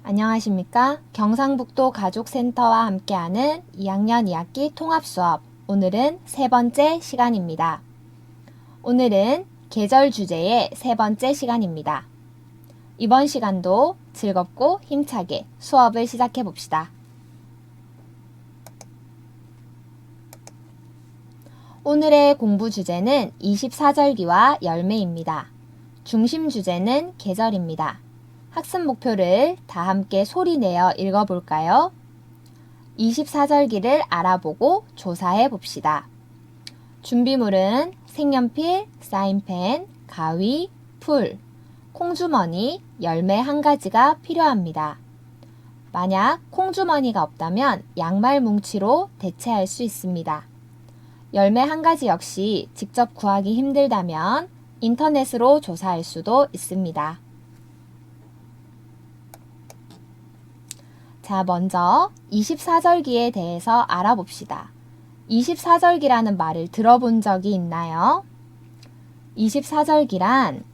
안녕하십니까? 경상북도 가족센터와 함께하는 2학년 2학기 통합수업, 오늘은 세 번째 시간입니다. 오늘은 계절 주제의 세 번째 시간입니다. 이번 시간도 즐겁고 힘차게 수업을 시작해 봅시다. 오늘의 공부 주제는 24절기와 열매입니다. 중심 주제는 계절입니다. 학습 목표를 다 함께 소리내어 읽어볼까요? 24절기를 알아보고 조사해 봅시다. 준비물은 색연필, 사인펜, 가위, 풀, 콩주머니, 열매 한 가지가 필요합니다. 만약 콩주머니가 없다면 양말 뭉치로 대체할 수 있습니다. 열매 한 가지 역시 직접 구하기 힘들다면 인터넷으로 조사할 수도 있습니다. 자, 먼저 24절기에 대해서 알아봅시다. 24절기라는 말을 들어본 적이 있나요? 24절기란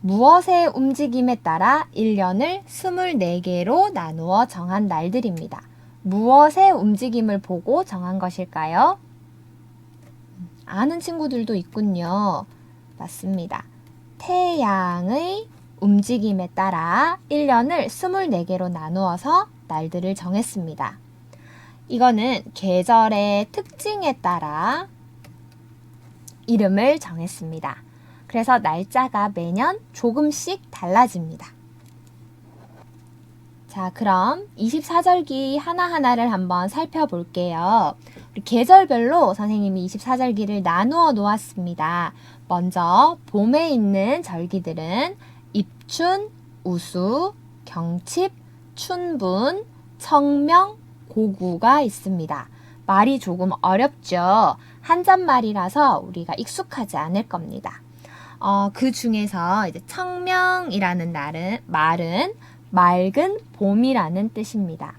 무엇의 움직임에 따라 1년을 24개로 나누어 정한 날들입니다. 무엇의 움직임을 보고 정한 것일까요? 아는 친구들도 있군요. 맞습니다. 태양의 움직임에 따라 1년을 24개로 나누어서 날들을 정했습니다. 이거는 계절의 특징에 따라 이름을 정했습니다. 그래서 날짜가 매년 조금씩 달라집니다. 자, 그럼 24절기 하나하나를 한번 살펴볼게요. 우리 계절별로 선생님이 24절기를 나누어 놓았습니다. 먼저 봄에 있는 절기들은 입춘, 우수, 경칩, 춘분, 청명, 고구가 있습니다. 말이 조금 어렵죠? 한자말이라서 우리가 익숙하지 않을 겁니다. 그 중에서 이제 청명이라는 말은 맑은 봄이라는 뜻입니다.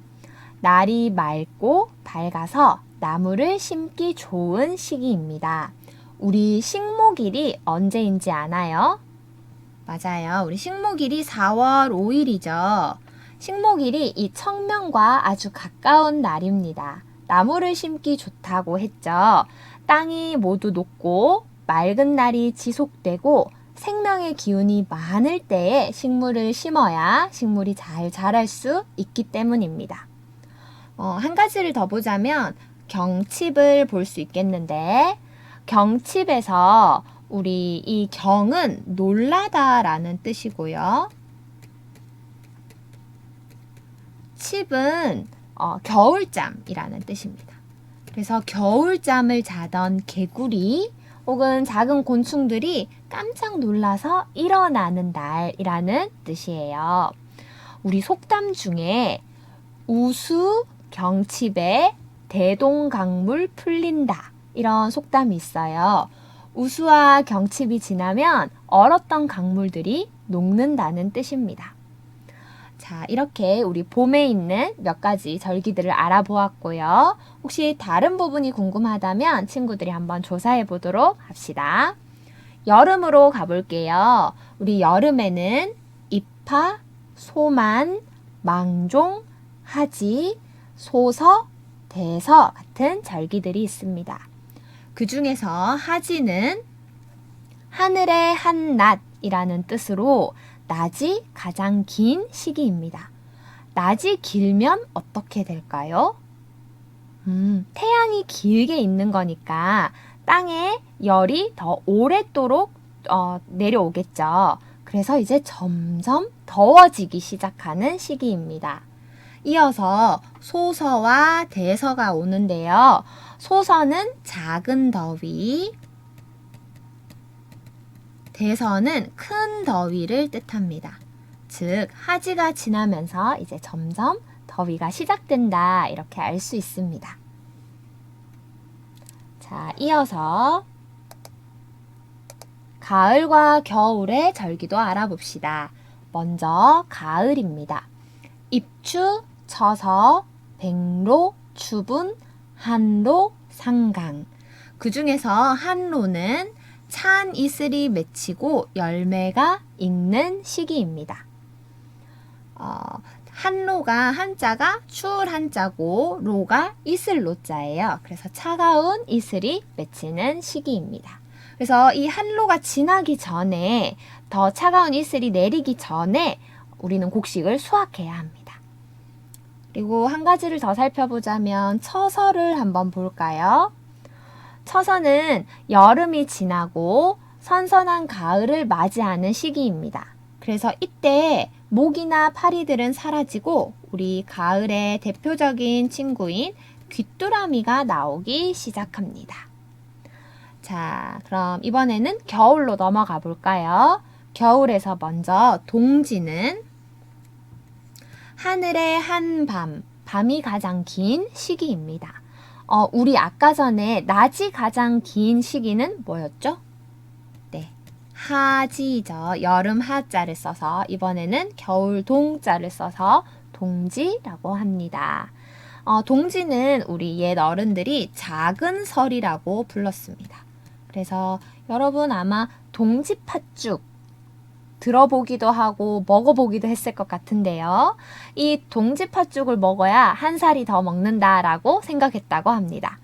날이 맑고 밝아서 나무를 심기 좋은 시기입니다. 우리 식목일이 언제인지 아나요? 맞아요. 우리 식목일이 4월 5일이죠. 식목일이 이 청명과 아주 가까운 날입니다. 나무를 심기 좋다고 했죠. 땅이 모두 녹고 맑은 날이 지속되고 생명의 기운이 많을 때에 식물을 심어야 식물이 잘 자랄 수 있기 때문입니다. 한 가지를 더 보자면 경칩을 볼 수 있겠는데, 경칩에서 우리 이 경은 놀라다라는 뜻이고요. 칩은 겨울잠이라는 뜻입니다. 그래서 겨울잠을 자던 개구리 혹은 작은 곤충들이 깜짝 놀라서 일어나는 날이라는 뜻이에요. 우리 속담 중에 우수 경칩에 대동강물 풀린다, 이런 속담이 있어요. 우수와 경칩이 지나면 얼었던 강물들이 녹는다는 뜻입니다. 자, 이렇게 우리 봄에 있는 몇 가지 절기들을 알아보았고요. 혹시 다른 부분이 궁금하다면 친구들이 한번 조사해 보도록 합시다. 여름으로 가볼게요. 우리 여름에는 입하, 소만, 망종, 하지, 소서, 대서 같은 절기들이 있습니다. 그 중에서 하지는 하늘의 한낮이라는 뜻으로 낮이 가장 긴 시기입니다. 낮이 길면 어떻게 될까요? 태양이 길게 있는 거니까 땅에 열이 더 오랫도록 내려오겠죠. 그래서 이제 점점 더워지기 시작하는 시기입니다. 이어서 소서와 대서가 오는데요. 소서는 작은 더위, 대서는 큰 더위를 뜻합니다. 즉, 하지가 지나면서 이제 점점 더위가 시작된다, 이렇게 알 수 있습니다. 자, 이어서 가을과 겨울의 절기도 알아봅시다. 먼저 가을입니다. 입추, 처서, 백로, 추분, 한로, 상강. 그 중에서 한로는 찬 이슬이 맺히고 열매가 익는 시기입니다. 한로가 한자가 추울 한자고 로가 이슬 로자예요. 그래서 차가운 이슬이 맺히는 시기입니다. 그래서 이 한로가 지나기 전에 더 차가운 이슬이 내리기 전에 우리는 곡식을 수확해야 합니다. 그리고 한 가지를 더 살펴보자면 처서를 한번 볼까요? 처서는 여름이 지나고 선선한 가을을 맞이하는 시기입니다. 그래서 이때 모기나 파리들은 사라지고 우리 가을의 대표적인 친구인 귀뚜라미가 나오기 시작합니다. 자, 그럼 이번에는 겨울로 넘어가 볼까요? 겨울에서 먼저 동지는 하늘의 한밤, 밤이 가장 긴 시기입니다. 우리 아까 전에 낮이 가장 긴 시기는 뭐였죠? 네, 하지죠. 여름 하자를 써서 이번에는 겨울 동자를 써서 동지라고 합니다. 동지는 우리 옛 어른들이 작은 설이라고 불렀습니다. 그래서 여러분 아마 동지팥죽 들어보기도 하고 먹어보기도 했을 것 같은데요. 이 동지팥죽을 먹어야 한 살이 더 먹는다라고 생각했다고 합니다.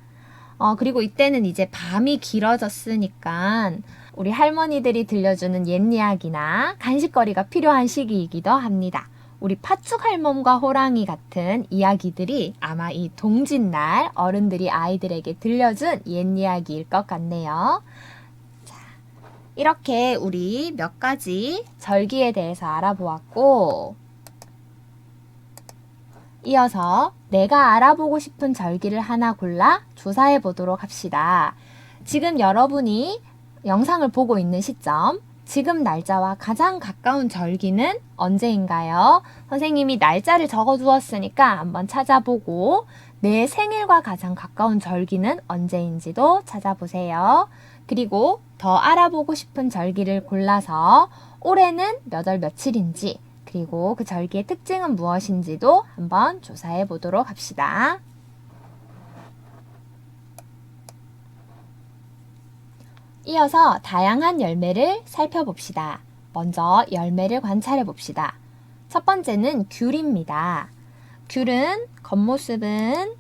그리고 이때는 이제 밤이 길어졌으니까 우리 할머니들이 들려주는 옛 이야기나 간식거리가 필요한 시기이기도 합니다. 우리 팥죽 할멈과 호랑이 같은 이야기들이 아마 이 동짓날 어른들이 아이들에게 들려준 옛 이야기일 것 같네요. 이렇게 우리 몇 가지 절기에 대해서 알아보았고, 이어서 내가 알아보고 싶은 절기를 하나 골라 조사해 보도록 합시다. 지금 여러분이 영상을 보고 있는 시점, 지금 날짜와 가장 가까운 절기는 언제인가요? 선생님이 날짜를 적어 두었으니까 한번 찾아보고 내 생일과 가장 가까운 절기는 언제인지도 찾아보세요. 그리고 더 알아보고 싶은 절기를 골라서 올해는 몇 월 며칠인지 그리고 그 절기의 특징은 무엇인지도 한번 조사해 보도록 합시다. 이어서 다양한 열매를 살펴봅시다. 먼저 열매를 관찰해 봅시다. 첫 번째는 귤입니다. 귤은 겉모습은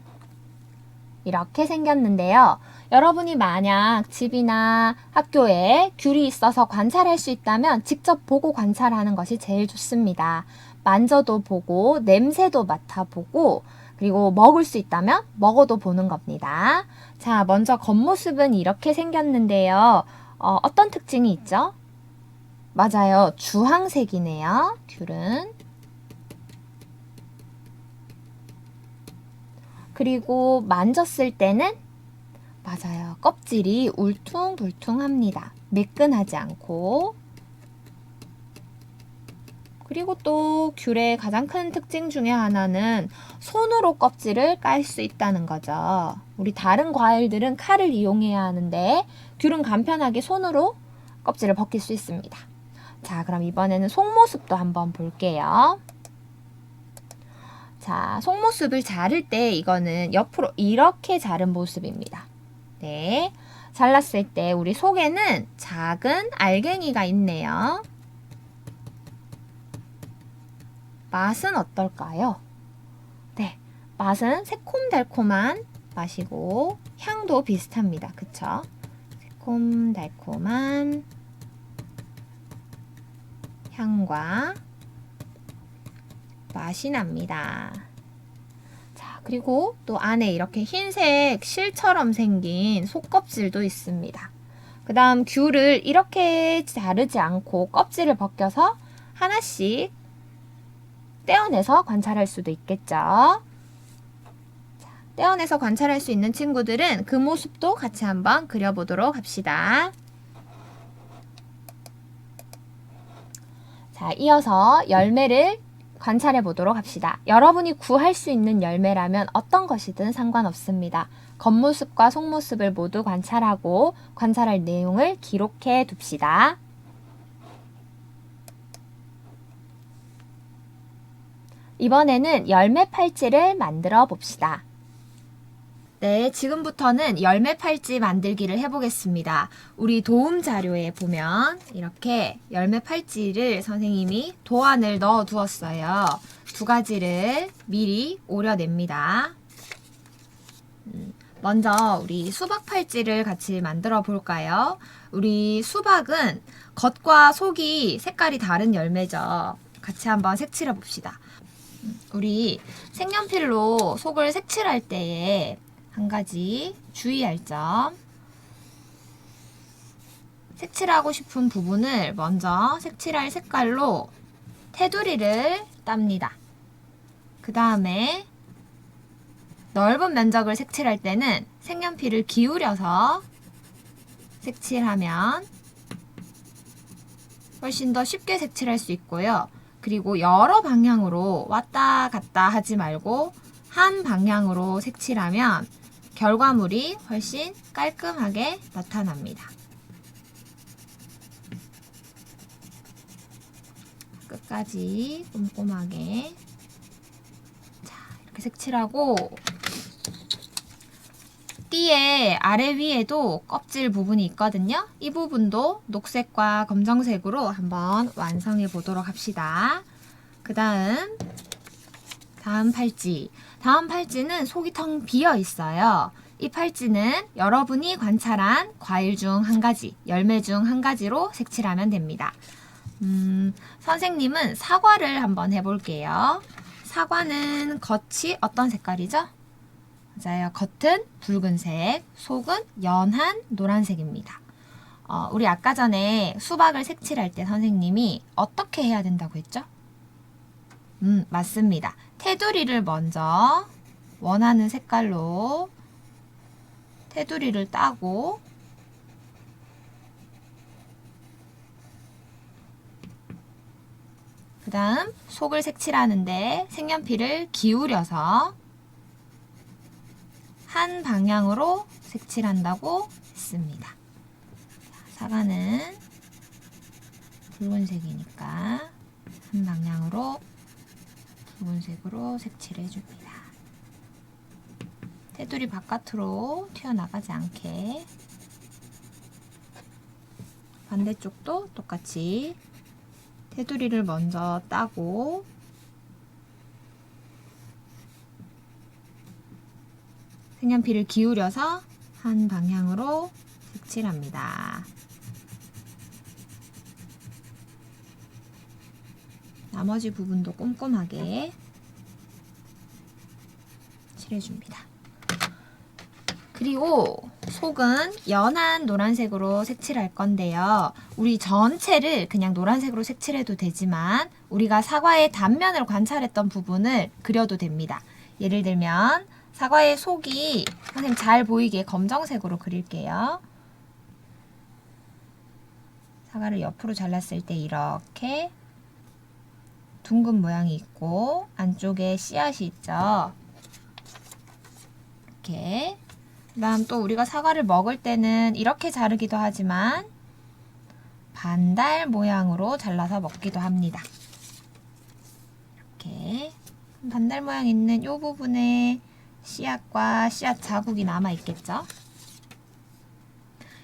이렇게 생겼는데요. 여러분이 만약 집이나 학교에 귤이 있어서 관찰할 수 있다면 직접 보고 관찰하는 것이 제일 좋습니다. 만져도 보고 냄새도 맡아보고 그리고 먹을 수 있다면 먹어도 보는 겁니다. 자, 먼저 겉모습은 이렇게 생겼는데요. 어떤 특징이 있죠? 맞아요. 주황색이네요. 귤은. 그리고 만졌을 때는 맞아요. 껍질이 울퉁불퉁합니다. 매끈하지 않고. 그리고 또 귤의 가장 큰 특징 중에 하나는 손으로 껍질을 깔 수 있다는 거죠. 우리 다른 과일들은 칼을 이용해야 하는데 귤은 간편하게 손으로 껍질을 벗길 수 있습니다. 자, 그럼 이번에는 속모습도 한번 볼게요. 자, 속모습을 자를 때 이거는 옆으로 이렇게 자른 모습입니다. 네, 잘랐을 때 우리 속에는 작은 알갱이가 있네요. 맛은 어떨까요? 네, 맛은 새콤달콤한 맛이고 향도 비슷합니다. 그쵸? 새콤달콤한 향과 맛이 납니다. 자, 그리고 또 안에 이렇게 흰색 실처럼 생긴 속껍질도 있습니다. 그 다음 귤을 이렇게 자르지 않고 껍질을 벗겨서 하나씩 떼어내서 관찰할 수도 있겠죠. 자, 떼어내서 관찰할 수 있는 친구들은 그 모습도 같이 한번 그려보도록 합시다. 자, 이어서 열매를 관찰해 보도록 합시다. 여러분이 구할 수 있는 열매라면 어떤 것이든 상관없습니다. 겉모습과 속모습을 모두 관찰하고 관찰할 내용을 기록해 둡시다. 이번에는 열매 팔찌를 만들어 봅시다. 네, 지금부터는 열매 팔찌 만들기를 해보겠습니다. 우리 도움 자료에 보면 이렇게 열매 팔찌를 선생님이 도안을 넣어 두었어요. 두 가지를 미리 오려냅니다. 먼저 우리 수박 팔찌를 같이 만들어 볼까요? 우리 수박은 겉과 속이 색깔이 다른 열매죠. 같이 한번 색칠해 봅시다. 우리 색연필로 속을 색칠할 때에 한 가지 주의할 점. 색칠하고 싶은 부분을 먼저 색칠할 색깔로 테두리를 땁니다. 그 다음에 넓은 면적을 색칠할 때는 색연필을 기울여서 색칠하면 훨씬 더 쉽게 색칠할 수 있고요. 그리고 여러 방향으로 왔다 갔다 하지 말고 한 방향으로 색칠하면 결과물이 훨씬 깔끔하게 나타납니다. 끝까지 꼼꼼하게 자, 이렇게 색칠하고 띠의 아래 위에도 껍질 부분이 있거든요. 이 부분도 녹색과 검정색으로 한번 완성해 보도록 합시다. 그 다음 팔찌. 다음 팔찌는 속이 텅 비어 있어요. 이 팔찌는 여러분이 관찰한 과일 중 한 가지, 열매 중 한 가지로 색칠하면 됩니다. 선생님은 사과를 한번 해볼게요. 사과는 겉이 어떤 색깔이죠? 맞아요. 겉은 붉은색, 속은 연한 노란색입니다. 우리 아까 전에 수박을 색칠할 때 선생님이 어떻게 해야 된다고 했죠? 맞습니다. 테두리를 먼저 원하는 색깔로 테두리를 따고 그 다음 속을 색칠하는데 색연필을 기울여서 한 방향으로 색칠한다고 했습니다. 사과는 붉은색이니까 한 방향으로 붉은색으로 색칠해 줍니다. 테두리 바깥으로 튀어나가지 않게 반대쪽도 똑같이 테두리를 먼저 따고 색연필을 기울여서 한 방향으로 색칠합니다. 나머지 부분도 꼼꼼하게 칠해줍니다. 그리고 속은 연한 노란색으로 색칠할 건데요. 우리 전체를 그냥 노란색으로 색칠해도 되지만 우리가 사과의 단면을 관찰했던 부분을 그려도 됩니다. 예를 들면 사과의 속이 선생님 잘 보이게 검정색으로 그릴게요. 사과를 옆으로 잘랐을 때 이렇게 둥근 모양이 있고 안쪽에 씨앗이 있죠. 이렇게. 그 다음 또 우리가 사과를 먹을 때는 이렇게 자르기도 하지만 반달 모양으로 잘라서 먹기도 합니다. 이렇게 반달 모양 있는 이 부분에 씨앗과 씨앗 자국이 남아 있겠죠.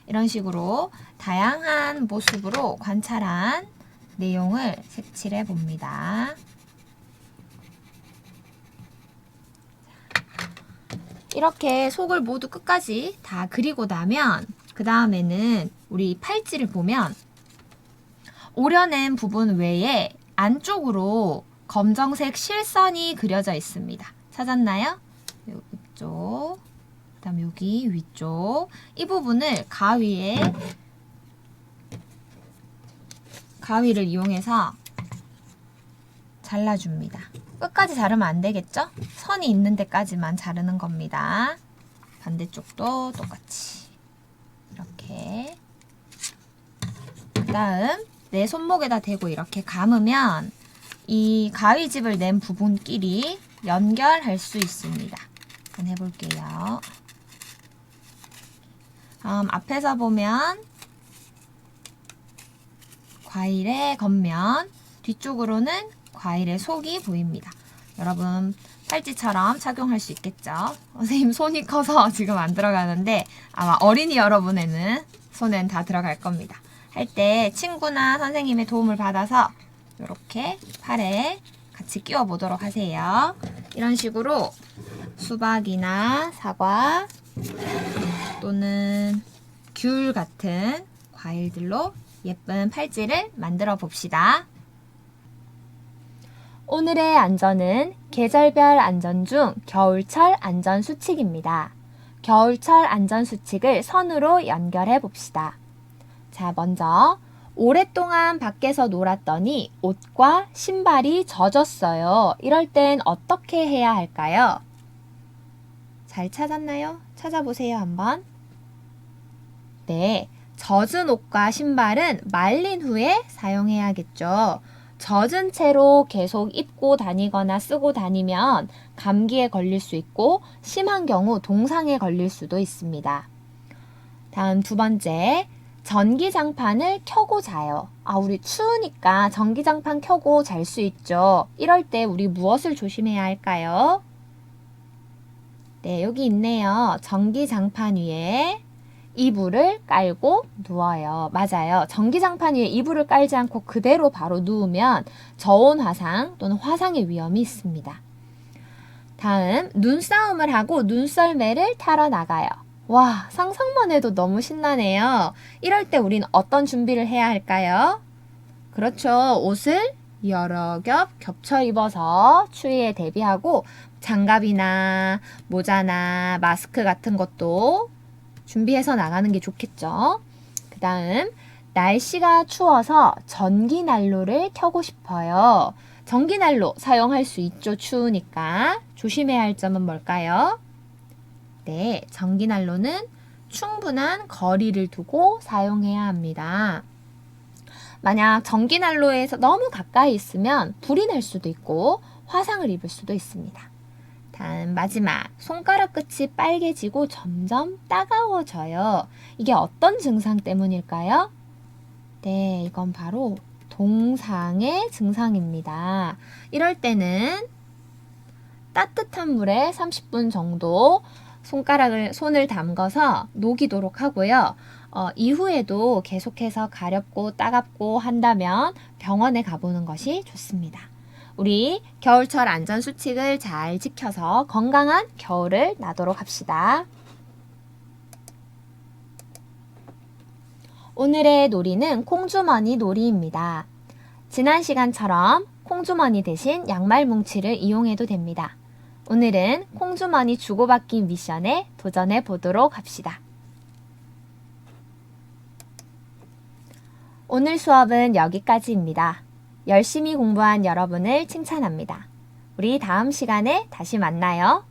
이런 식으로 다양한 모습으로 관찰한 내용을 색칠해 봅니다. 이렇게 속을 모두 끝까지 다 그리고 나면 그 다음에는 우리 팔찌를 보면 오려낸 부분 외에 안쪽으로 검정색 실선이 그려져 있습니다. 찾았나요? 이쪽, 그 다음 여기 위쪽 이 부분을 가위를 이용해서 잘라줍니다. 끝까지 자르면 안 되겠죠? 선이 있는 데까지만 자르는 겁니다. 반대쪽도 똑같이 이렇게. 그 다음 내 손목에다 대고 이렇게 감으면 이 가위집을 낸 부분끼리 연결할 수 있습니다. 한번 해볼게요. 앞에서 보면 과일의 겉면, 뒤쪽으로는 과일의 속이 보입니다. 여러분 팔찌처럼 착용할 수 있겠죠? 선생님 손이 커서 지금 안 들어가는데 아마 어린이 여러분에는 손엔 다 들어갈 겁니다. 할 때 친구나 선생님의 도움을 받아서 이렇게 팔에 같이 끼워 보도록 하세요. 이런 식으로 수박이나 사과 또는 귤 같은 과일들로 예쁜 팔찌를 만들어 봅시다. 오늘의 안전은 계절별 안전 중 겨울철 안전 수칙입니다. 겨울철 안전 수칙을 선으로 연결해 봅시다. 자, 먼저 오랫동안 밖에서 놀았더니 옷과 신발이 젖었어요. 이럴 땐 어떻게 해야 할까요? 잘 찾았나요? 찾아보세요, 한번. 네, 젖은 옷과 신발은 말린 후에 사용해야겠죠. 젖은 채로 계속 입고 다니거나 쓰고 다니면 감기에 걸릴 수 있고 심한 경우 동상에 걸릴 수도 있습니다. 다음 두 번째, 전기장판을 켜고 자요. 우리 추우니까 전기장판 켜고 잘 수 있죠. 이럴 때 우리 무엇을 조심해야 할까요? 네, 여기 있네요. 전기장판 위에 이불을 깔고 누워요. 맞아요. 전기장판 위에 이불을 깔지 않고 그대로 바로 누우면 저온 화상 또는 화상의 위험이 있습니다. 다음, 눈싸움을 하고 눈썰매를 타러 나가요. 와, 상상만 해도 너무 신나네요. 이럴 때 우린 어떤 준비를 해야 할까요? 그렇죠. 옷을 여러 겹 겹쳐 입어서 추위에 대비하고 장갑이나 모자나 마스크 같은 것도 준비해서 나가는 게 좋겠죠. 그 다음, 날씨가 추워서 전기난로를 켜고 싶어요. 전기난로 사용할 수 있죠. 추우니까. 조심해야 할 점은 뭘까요? 네, 전기난로는 충분한 거리를 두고 사용해야 합니다. 만약 전기난로에서 너무 가까이 있으면 불이 날 수도 있고 화상을 입을 수도 있습니다. 다음 마지막, 손가락 끝이 빨개지고 점점 따가워져요. 이게 어떤 증상 때문일까요? 네, 이건 바로 동상의 증상입니다. 이럴 때는 따뜻한 물에 30분 정도 손을 담가서 녹이도록 하고요. 이후에도 계속해서 가렵고 따갑고 한다면 병원에 가보는 것이 좋습니다. 우리 겨울철 안전수칙을 잘 지켜서 건강한 겨울을 나도록 합시다. 오늘의 놀이는 콩주머니 놀이입니다. 지난 시간처럼 콩주머니 대신 양말 뭉치를 이용해도 됩니다. 오늘은 콩주머니 주고받기 미션에 도전해 보도록 합시다. 오늘 수업은 여기까지입니다. 열심히 공부한 여러분을 칭찬합니다. 우리 다음 시간에 다시 만나요.